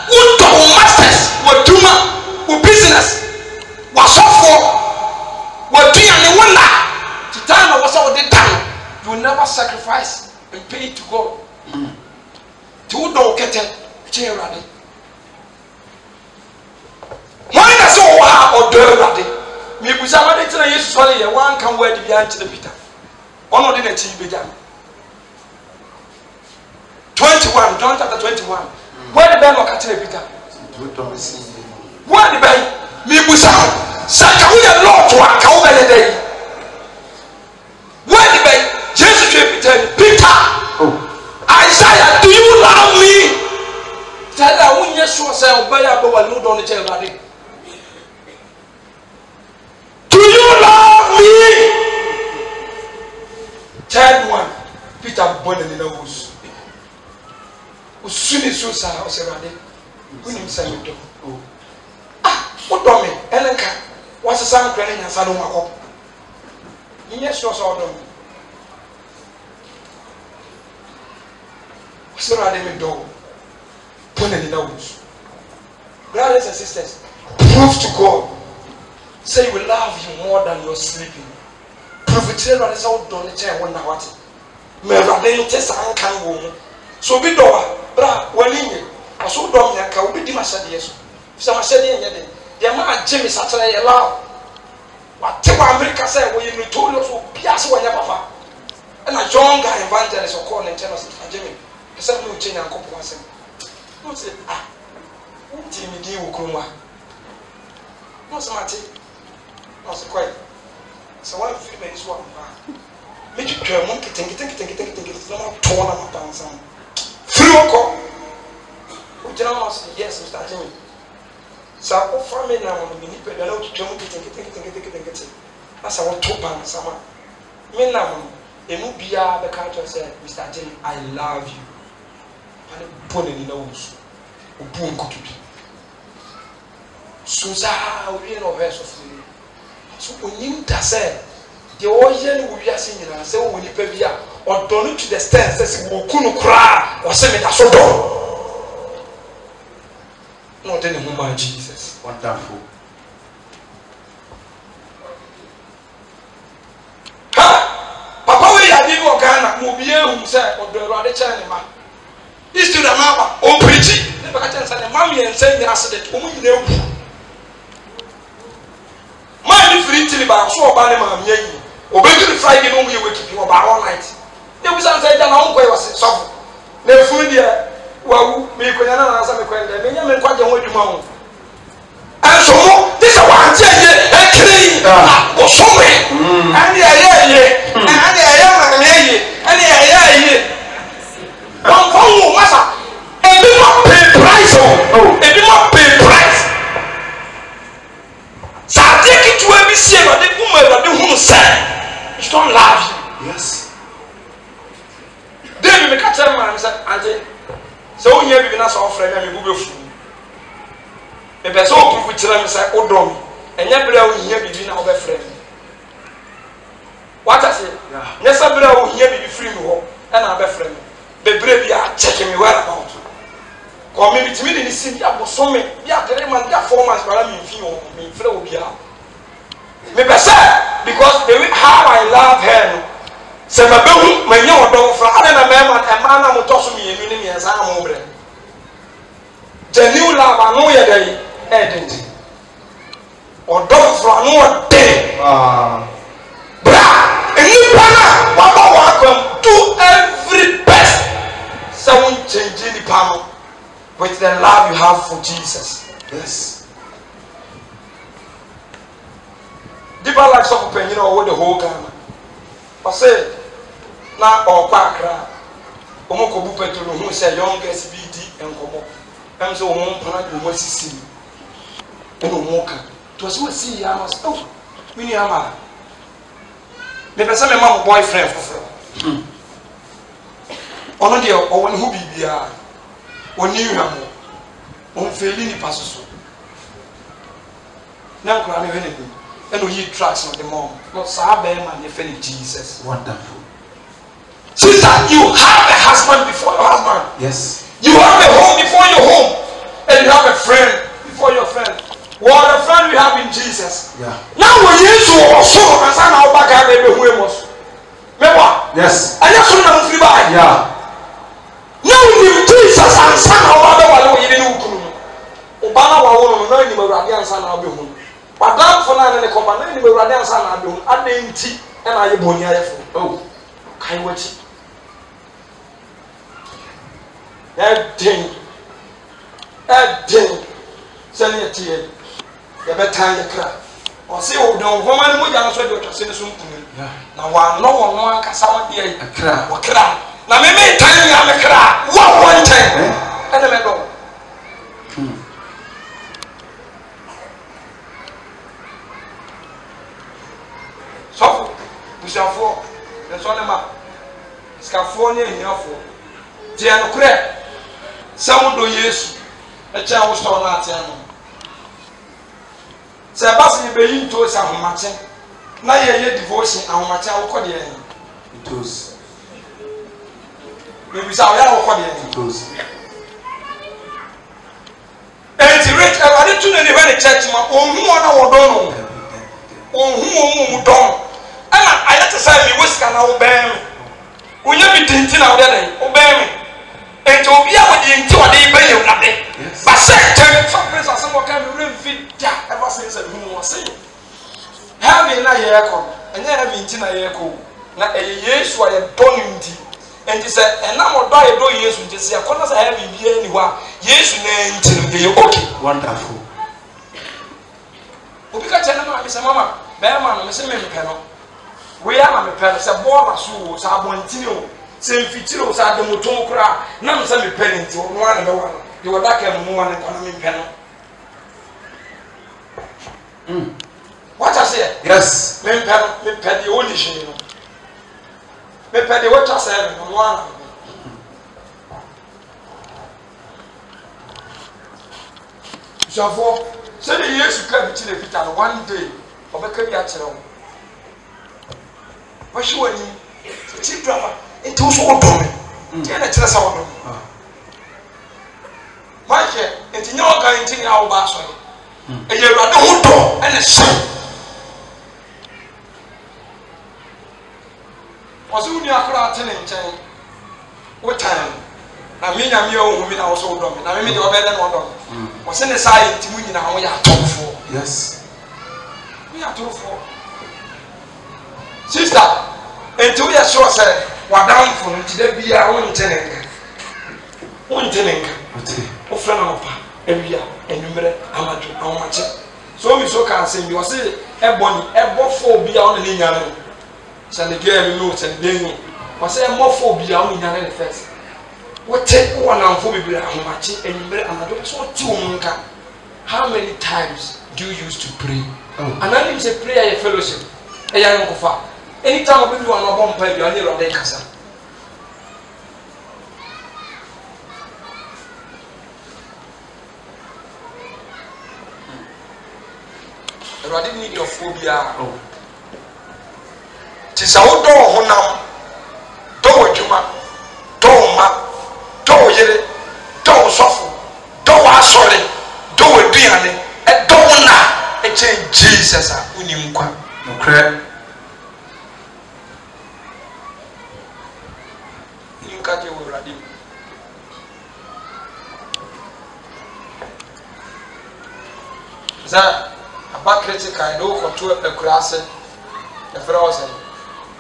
would go masters, what duma, what business, what software. What do you want to time was all the time? You will never sacrifice and pay to God. To don't get it, chair ready. Why does so hard or do ready? Me was already telling you, sorry, one can wear the answer to Peter. One of the next be done. 21, John chapter 21. Where the bell of Peter? Where the bell? Me was out. Saka we are Lord to our covenant day. Where the bay, Jesus Peter, Isaiah, do you love me? Tell that when you saw say obey about what you don't tell about it. Do you love born in the woods. Soon as you saw us around it, we didn't say you do. What do me? Elenka, what's the sound crying and Sadoma? Yes, was all done. What's around the door? Born in the woods. Brothers and sisters, prove to God. Say you will love him more than you're sleeping. Prove it to you that it's all done. It's a wonder what. Me rather test and can go. So be door, bra, when in I saw Dominica, will be Dimasha. Yes, some are saying, the man Jimmy Saturday allow. Whatever America said, when you told us, Piazza, whenever. And a young guy evangelist or calling and tell us, Jimmy, the son of Jane and Couple was saying, what's it? Timmy D. Ukuma. No, Samati. No, so quiet. So one few minutes one. Make you try monkey, think it, no torn up and some. Free walk. Yes, Mr. Jimmy. So I offer me now on the minute, but I know to jump it, think it. That's our two pounds, summer. Me now, a mubia, the culture said, Mr. Jimmy, I love you. And put it in the nose. Boom, could be. Susa, we know verse of me. So when you say, the ocean will be a singer and say, when you pay or don't to the stairs, says, who couldn't cry or send me that so done. Not any woman, Jesus. Wonderful. Ha! Papa, we are the Ghana, Mobile, who said, or the Radi China. This to the mama, or preaching. Never got to say, Mammy and saying the accident, woman, you know. My free till about so bad, Mammy, or baby Friday, no, we were keeping about all night. There was something that I was soft. Never food here. Well, we could not answer the question. Many men quite a way to mount. And so, this is one thing, and clean, or somewhere. And the air, and the air, one phone, master. And do not pay price. And do not pay price. So I take it to every sin of the woman that the woman said. You don't love you. Yes. Then we make a tell man, said, Auntie. So here we can ask our friend and we go through. The person who put them inside Odom, and never will hear between our friend. What I say? Yes, I will hear me free and our friend. The brave are checking me well about. Or maybe to me, the city of Bosome, yeah, the man that 4 months, but I mean, me, Flo, maybe say, because the way how I love her. Se ma behu manye odon fra ade na mema e ma na motoso mi enu ni mi ensa na mo bre genuine love anu ye dey edent odon fra no dey bra eni pana wa ba wa come do every best so won change ni pamo with the love you have for Jesus. Yes. Deeper life of pain, you know, what the whole Ghana. I say na Okakra, Omoko Bupeto, who said youngest BD and Komo. I'm so one plan to what see. And Omoka. It was what see I must oh, Miniama. The person a mom boyfriend for Onodia or one who be there. One new hamo. On failing passes. Now, crying anything. And we tracks on the mom. Not Sabem and the Jesus. Wonderful. Sister, you have a husband before your husband. Yes. You have a home before your home. And you have a friend before your friend. What a friend we have in Jesus. Yeah. Now we use to also understand how back I may be who was. Remember? Yes. I just want to free by. Yeah. Now we Jesus and son how other one we didn't know. Obama wa no ni mawrade ansa na abehun. Padam for na ne komba na ni mawrade ansa na abehun. Adenti e na ye boni ayefo. Oh. Kai wachi. Edin. Send it here. The better you cry. Or say, oh, no, woman, we are so good to say something. Now, one no one can sound here. A cry. What cry? Now, maybe time I'm a cry. One time. And I go. So, we shall fall. That's all the sikafo ne hiafo tie no kure samudo yesu e cha wo sto na atia no se basi be yin to sa homache na ye devotion ahomache awokọ de en Tos. we bisa ya awokọ de en Tos. enti rich awade tu ne be ne church ma ohun ona wodon no ohun mu don ana ayate say mi wosika na wo ben wonya bi tinti na wo de wo ben enti obi a wodi enti wode ben ye wode ba se tem for praise asem wo kan me fit ja ever since I who was say heaven na ye ko enya heaven enti na ye ko na yesu aye don enti enti se enam odo aye do yesu enti se akona sa heaven bi ani wa yesu na enti no ye okay Wonderful. obi ka chena ma se mama be ma no me se me mpe no we ya ma me pe se bo na so sa abontini o se mfitiri o sa de motom kura na me se me pe enti o no ana be wa no de wada ka mu wa ne kwa me mpe no what I say Yes. me mpe de only shi no me pe de what I say no wa Javo, say the years you can be Peter one day, or make a channel. What you want, cheap driver, it was all done. Then I tell us all. My dear, it's no going to our basket. And you're at the door and a son. Was only a crowd telling time. What time? I mean, I'm your woman, I was old woman. I mean, you're better than one of them. Was in the side to me now, we are talking for. Yes. We are talking for. Sister, until we are sure, sir, what down from today be our own tenant. One tenant. O friend of every year, and you met Amaju, how much? So, we so can say, you say, a bonny, a bofo be on the linear. Send the girl notes and then was a more phobia on the first. What take one and for me, how much, and you met Amadu, so 2 how many times do you used to pray? And I didn't say prayer a fellowship. A young coffee. Anytime I do on a bomb pipe, you are near a day casa. I didn't need your phobia. Tis our door, Honam, door Juma, door Ma, door Yere, door Sofu, door Sorry, door Diane, a door a change Jesus, Unimqua. Okay. You can't do it. That about critical, I know for 2 a class, a frozen.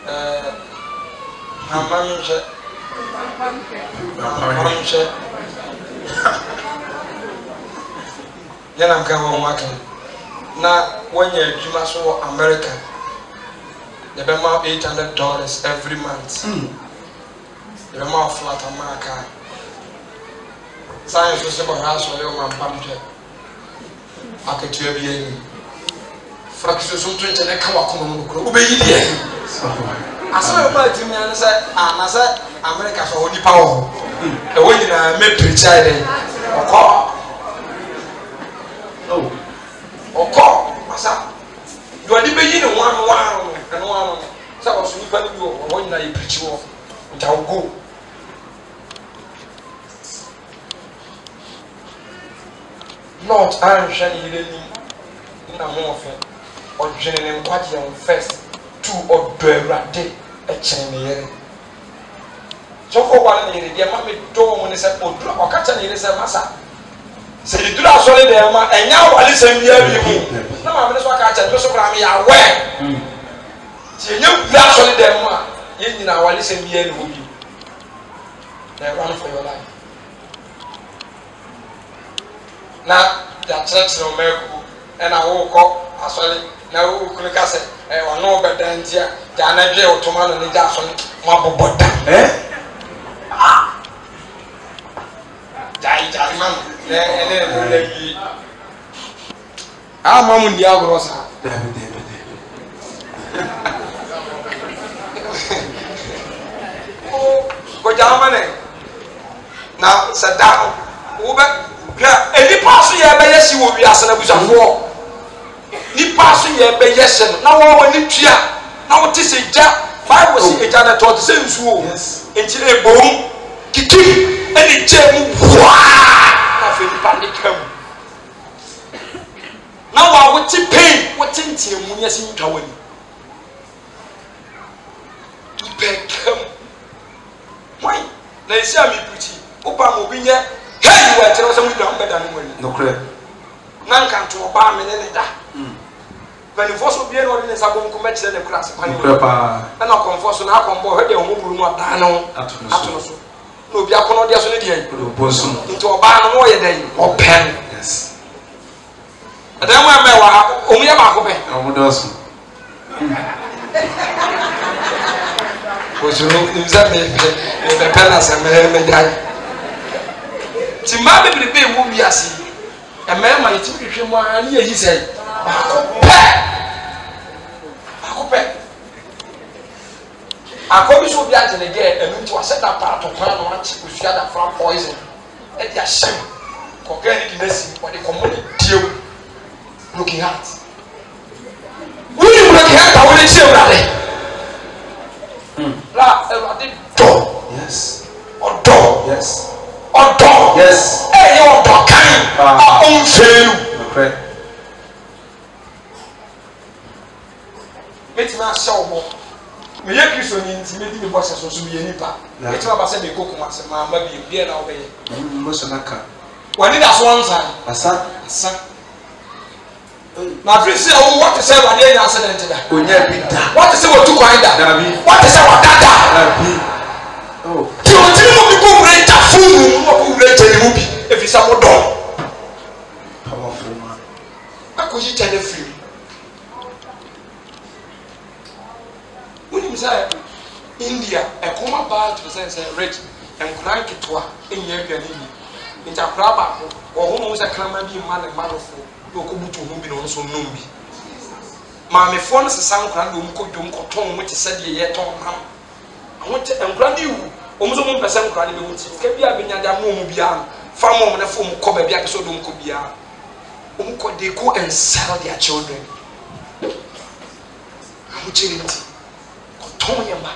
Then I'm coming working. Now, when you're Jumaso America, the amount $800 every month. The amount flat America. Science was about house or your man pumped. I could to be fractions of 20 and come up. Obey it. I saw about to me and said, I said, America's only power. The way you made preaching or call. Or call, Massa. You are debating one and one. So I was with you when I preach you off. And I'll go. Lord, I am shining in a more or general quadrant first. 2 or 2 day a chain. So for 1 year, dear mammy don't want to say, or catch an year, Massa. Say you do not solid there, and now I listen here. No, I'm just watching and just around me aware. See, you are solid there, you know, I listen here with you. They run for your life. Now, that church no miracle, and I woke up, I saw it. Now, who could I say? I know better than here. Jana J. Ottoman and the Jackson, Mabobota. Jai, man. I'm on the Agrosa. Oh, jamane na sada wo be gra eni paso ye be yesi wo wi asana busafo ni paso ye be yesi na wo ni tua na wo ti se ja Bible si eja na to se nsuo enti ebom kitim eni jemu wa na fe ni panikam na wa wo ti pain wo ti ntiemu ni asi ntwa wani ibekam why na isi ami puti opa mo bi nye hey wa tell some do am better than wani no kre nan kan to ba me ne da when force obi e no ne sa bom ko me kire ne kura se pani kre pa na konforce na akombo he de ho buru mu ata no atono so na obi akono de so ne de bosu nti oba no wo ye den open yes adan wa me wa omu ye ba ko pe omu dosu Ojuro nimza me pela se me dai. Ti ma be be mu biase. E me ma yiti hwehwe mu ani yi sei. Ba ko pe. Akobi so bi ante ne ge enu ti wa set up part of plan no anchi kusua da from poison. E dia shem. Ko ga ni dinasi o de komoni diew. Looking at. Wuni mu looking at awon chi ewrade. La everybody do. Yes. Odo. Yes. Odo. Yes. Hey, you odo kan. Unfail. Okay. Metima show mo. Me ye Kristo ni nti me di me boss so so me ye nipa. Metima ba se me kokoma se ma ma bi na obeye. Mo so naka. Wani da so ansa. Asa. Na frisi o what to say wa dey accident da. Onya bi da. What to say what to kwan da. What to say what da. Oh. Ti o ti mo bi ko re ta funu mo ko re ta ni mu bi. E fi sa mo do. Powerful man. Akoji tele free. Woni say India e koma ba to say rich and kran kitwa enye aduane ni. Nta kra ba ko wo ho mo say krama bi ma ne ma do fo. No ko butu ho bi no so nom bi. Ma me fo no sesan kran do mo ko dwom ko ton mo ti sade ye ton ham. Ahote enkran di wu. Omo so mo pese nkran be wuti. Ka bia be nyada mo mo bia. Fa mo na fo mo ko ba bia ke so do mo ko bia. Omo ko they go and sell their children. Amu chirinti. Ko ton ye ma.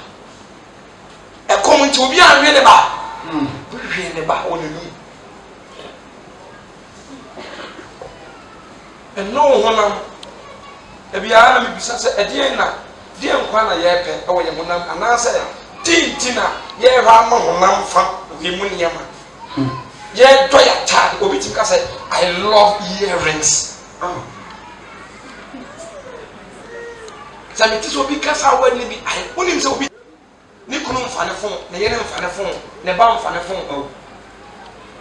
E ko mo nti obi anwe ne ba. Hwe ne ba onenu. And no honam ebia na mebisa se edien na die nkwa na ye pe e wo ye honam anase tintina ye hwa ma honam fa we mu niema ye do ya tag obi tim ka say I love earrings zamiti so bi kasa wa ni bi ai onim se obi ni kunu mfa ne fon ne ye ne mfa ne fon ne ba mfa ne fon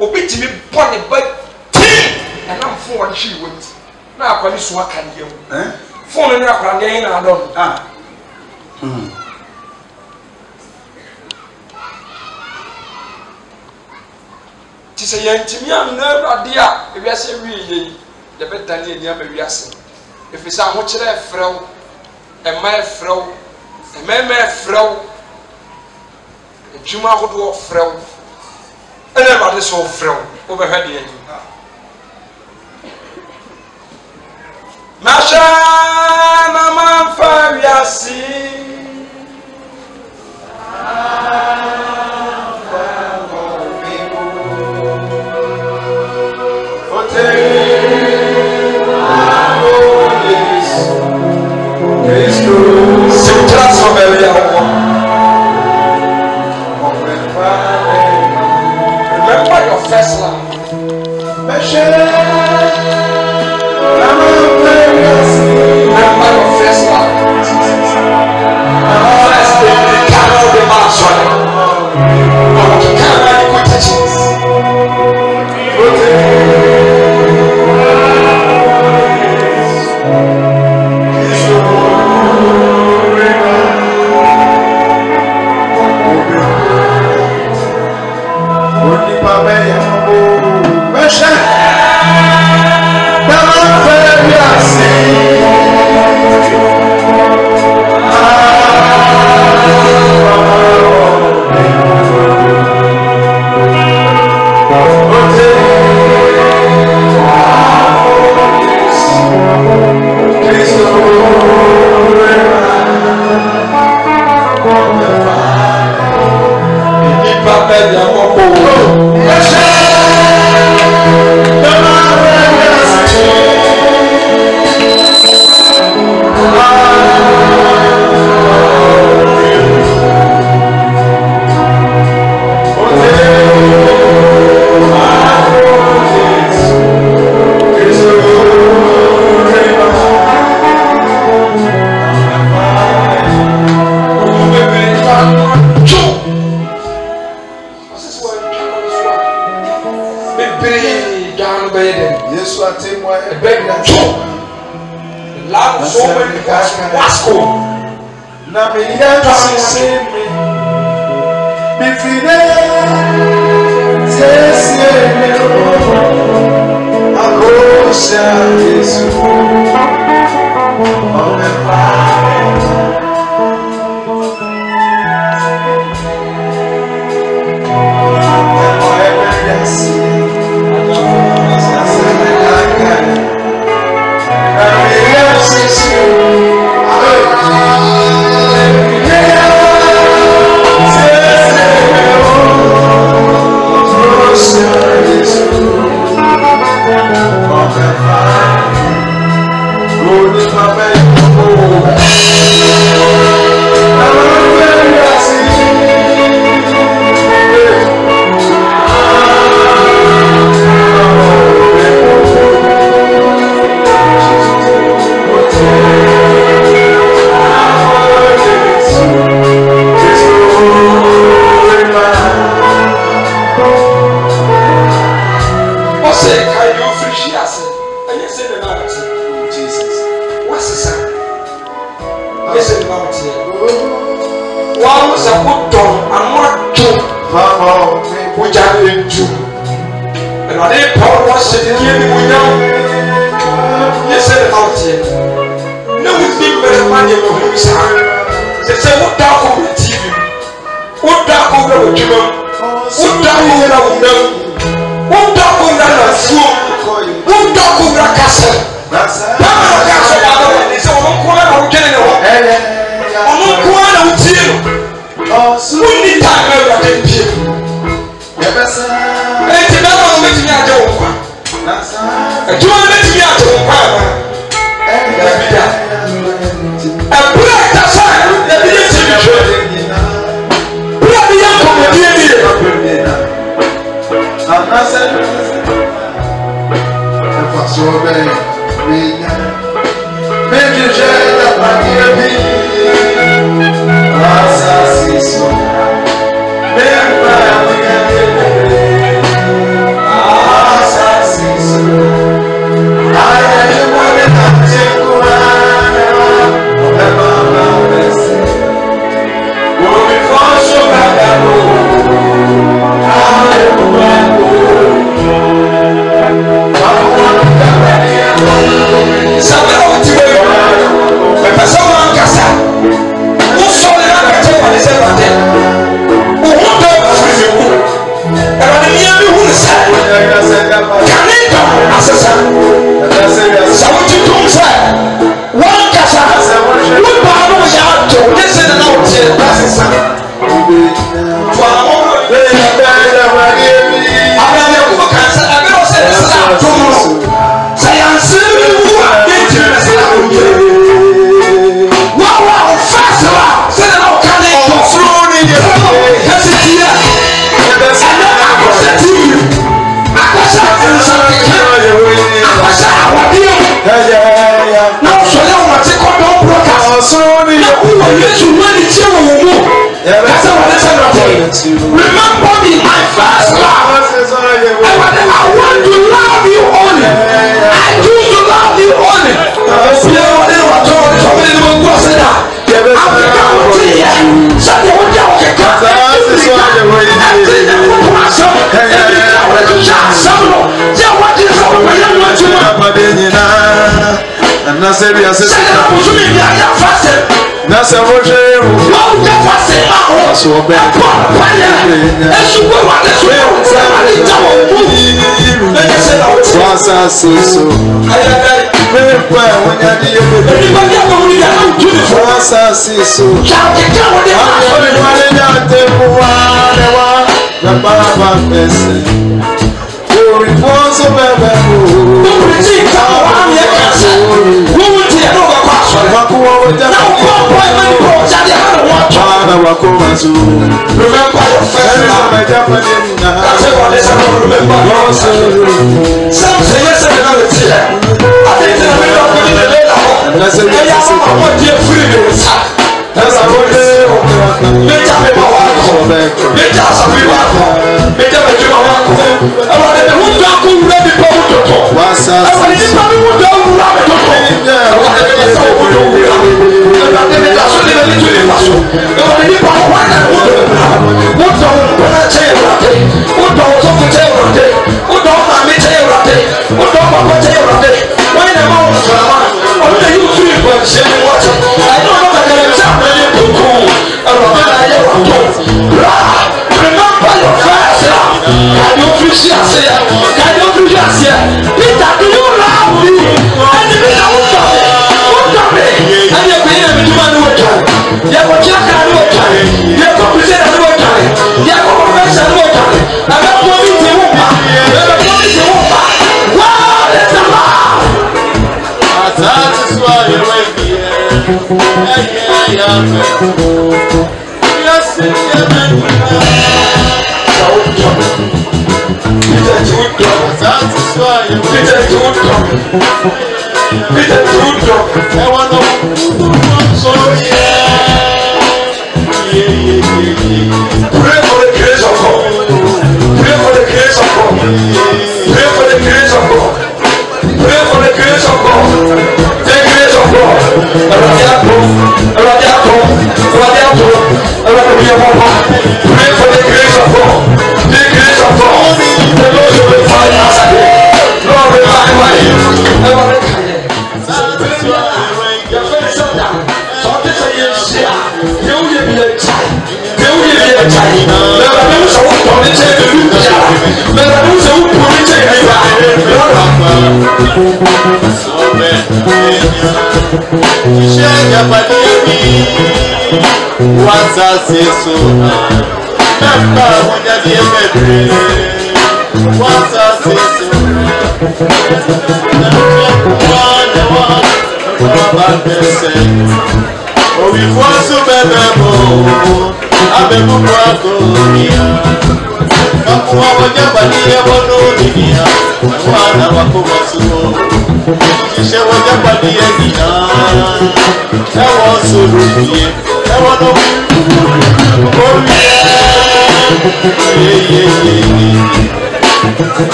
obi timi bo ne ba tin e na mfo wa hwi wonti na akwani so aka ne yam phone ni akwani dey na adon ti se yantimi am na awrade a ewiase wi yi de betani eni am ewiase efisa ho kire efrew ema efrew ema efrew ejuma hodo efrew ene ba de so efrew obehade yi Masha na manfaviasi Remember your first love. Remember your first love. Yesu atemwa ebɛto love so many guys wasco na me yɛnsese me fine siesie me akosha Yesu ɔmɛfa remember me, my first love. I want to love you only. I choose to love you only. Meja asawi wako. Meja mejuma wako. Awade me wuta ko wura bi pa wutoto. Awade ni pa mi wuta wura bi toto. Awade me sa wuto wura. Awade me da so ni me tu ni paso. Awade ni pa wa na wuto. Wuto na che wurade. Wuto so ko che wurade. Wuto ma mi che wurade. Wuto ma ko che wurade. Why na ma wo so ma? Awade you free for shame what? I don't know that there is something to do. Remember your first love. Can you appreciate it? Can you appreciate it? Peter, do you love me? And you mean I won't stop it. Won't stop it. And you're being able to do it. You're going to check out do it. You're going to present do it. You're going to mention do it. I'm not going to do it. I'm not going to do it. Wow, that's a love. That is why you went here. Pray for the grace of God. Pray for the grace of God. Pray for the grace of God. Pray for the grace of God. The grace of God. Pray for the grace of God. The grace of God. The Lord will revive us again. Lord revive us.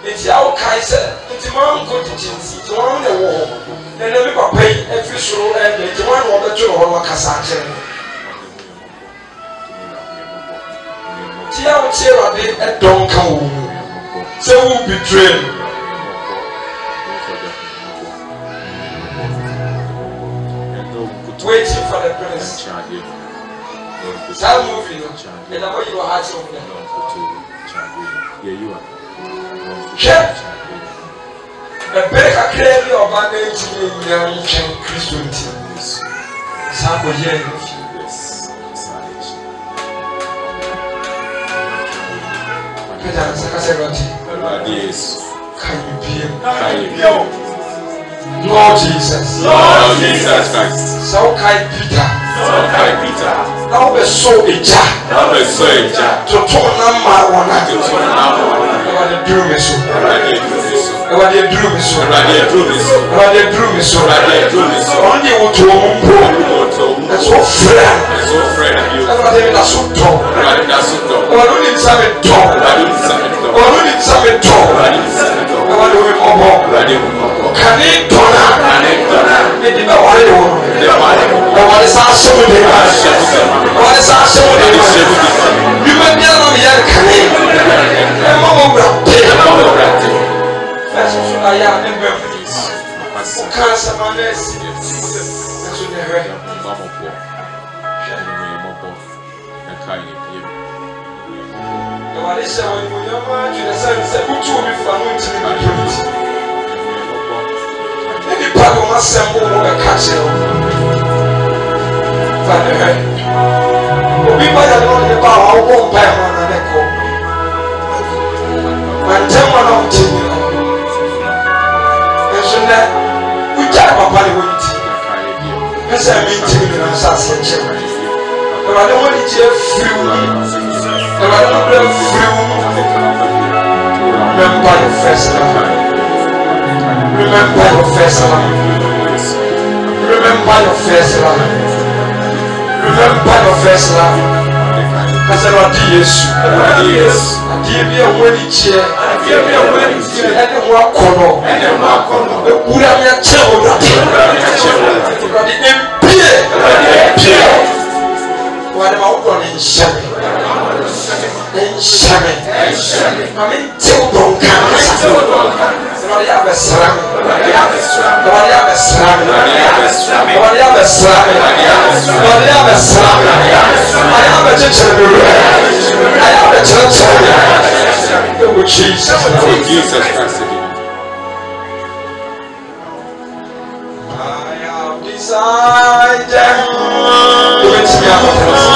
It's our Kaiser, it's my own contingency, it's one the war. And then we pay every show and it's one of the two or Cassandra. Tia would say a bit at Donko. So we'll betray. Waiting for the prince. Start moving. And I want you to have something. Yeah, you are. Check. The better clearly of managing young Christianity. Sako yen. Peter Sakaserati. Can you be Lord Jesus. Lord Jesus Christ. So kind Peter. So kind Peter. Now we saw a jar. Now we saw a jar. To turn on my one. To turn on my one. Do me so. Do me so. Only what you want. That's what friend. That's so tall. I don't need some tall. Can it turn out? It did not worry. What is our show? What is our show? You may be on the other canal. That's what I am in Beverly's. Cancer, my nest. That's what they're ready. What is showing when your mind in a sense that put you before you to the community. Any part of myself will catch you. Father, we might have known about our own time on an echo. And 10 1 of you. And so that we talk about Hollywood. As I mean to you, I'm such. But I don't want it to free. Remember your first love. Remember your first love. Remember your first love. Remember your first love. Because I want Jesus. I give you a wedding chair. I give you a wedding chair. And a walk on. And a walk on. Put up your children. What about running Shabby? Shabby. I mean, children can't. Nobody have a slam. Nobody have a slam. Nobody have a slam. Nobody have a slam. Nobody have a slam. I have a church. I have a church. Oh, Jesus. Oh, Jesus Christ. I have decided to